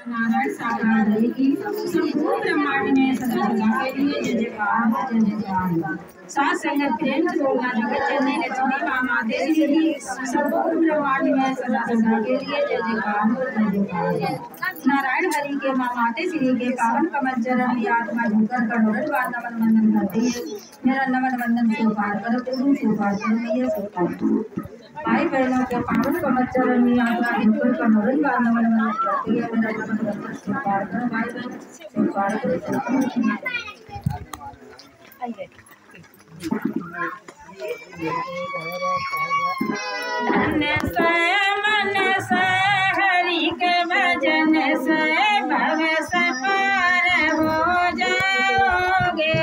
नारायण साकार हरि की संपूर्ण ब्रह्मांड में सदा सदा के लिए जय जयकार जय जयकार। सात संगत प्रेम से बोलना जगत जननी लक्ष्मी माँ माते श्री संपूर्ण ब्रह्मांड में सदा सदा के लिए जय जयकार जय जयकार। नारायण हरि के माँ माते श्री के पावन कमल चरण में आत्मा झुककर करोड़ों बार नमन वंदन करती है। मेरा नमन वंदन स्वीकार करो, तुम स्वीकार करो, मैं ये स्वीकार करूँ। भाई बहनों के पावन कमल चरण में आत्मा झुककर करोड़ों बार नमन वंदन करती है। मेरा नमन वंदन स्वीकार करो, भाई बहन स्वीकार करो। धन से मन से हरि के भजन से भव से पार हो जाओगे।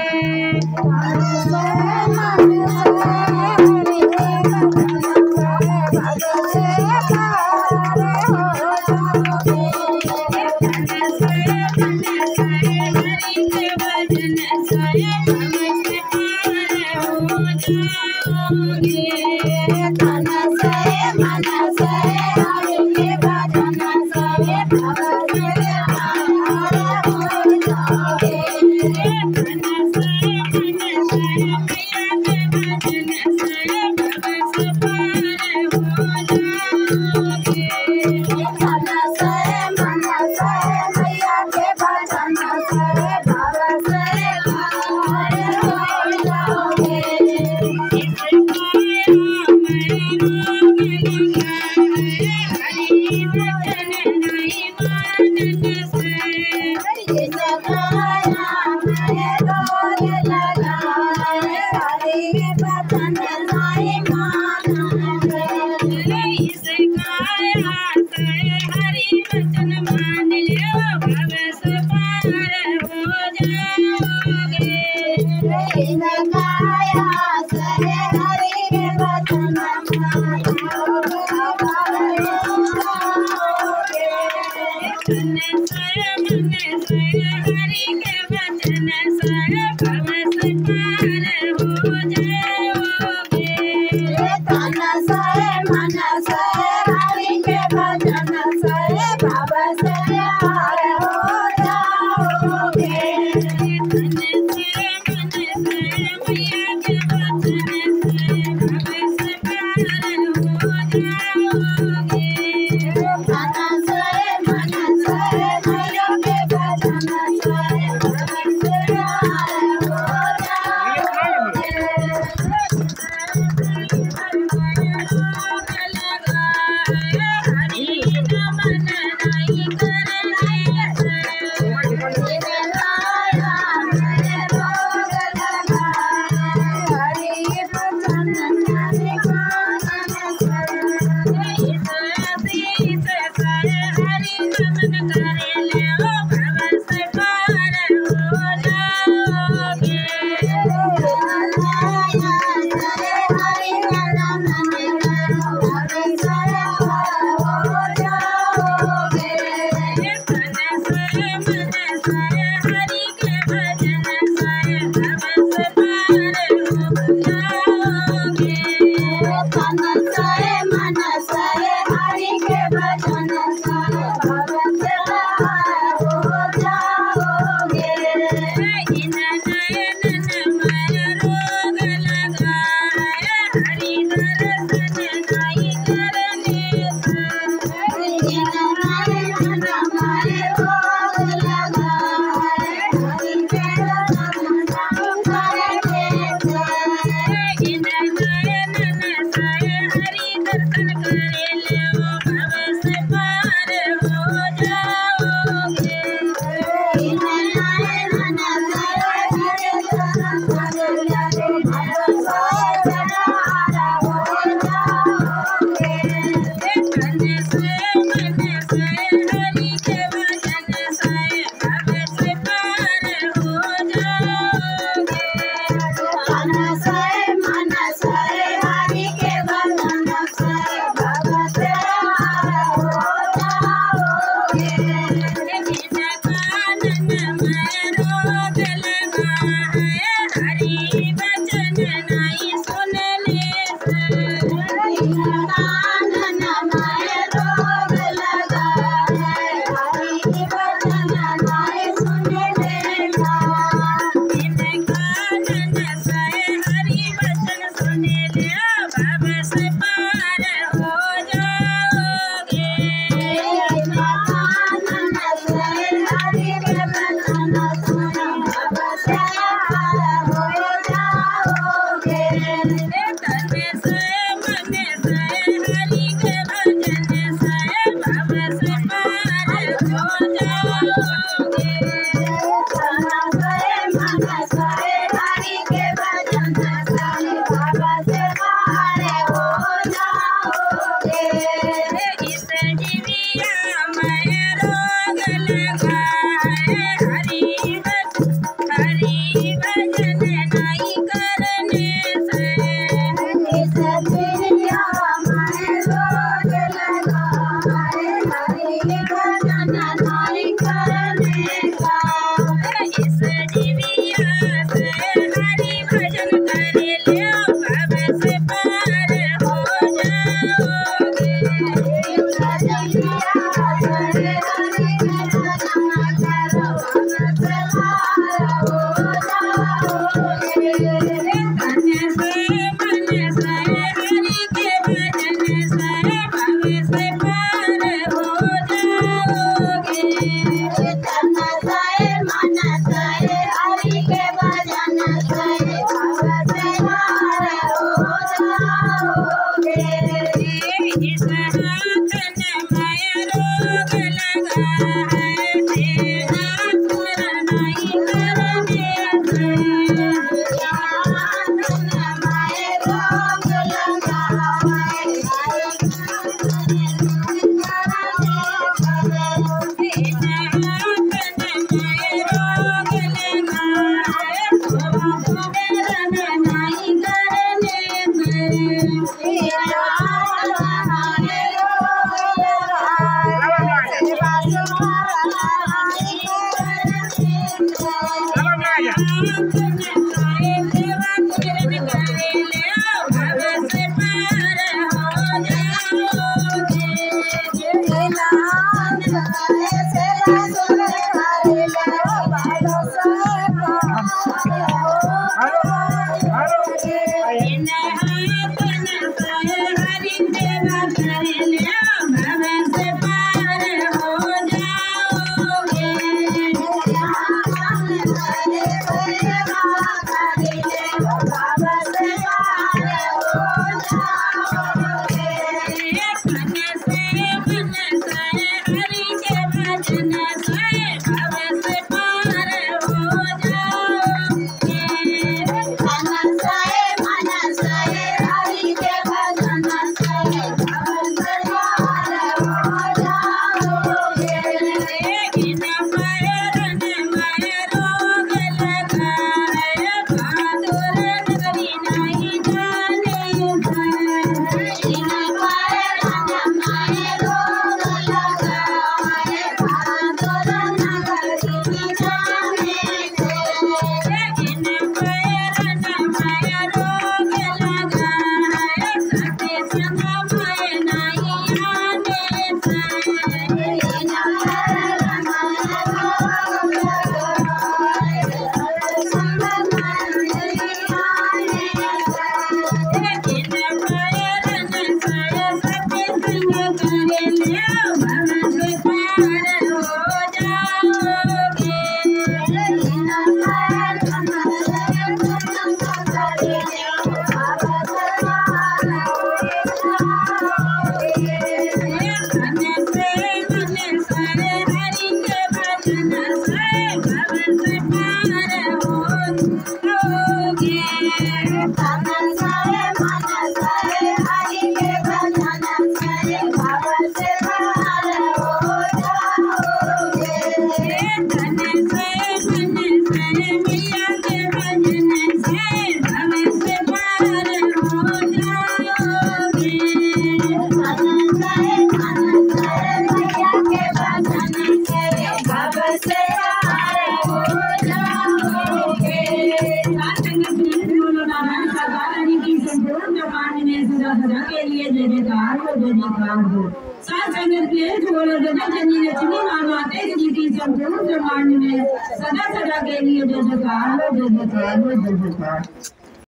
साथ संगत के छोड़ो जगत जननी लक्ष्मी मामा तेज जी की संपूर्ण ब्रह्मांड में सदा सदा के लिए जय जयकार।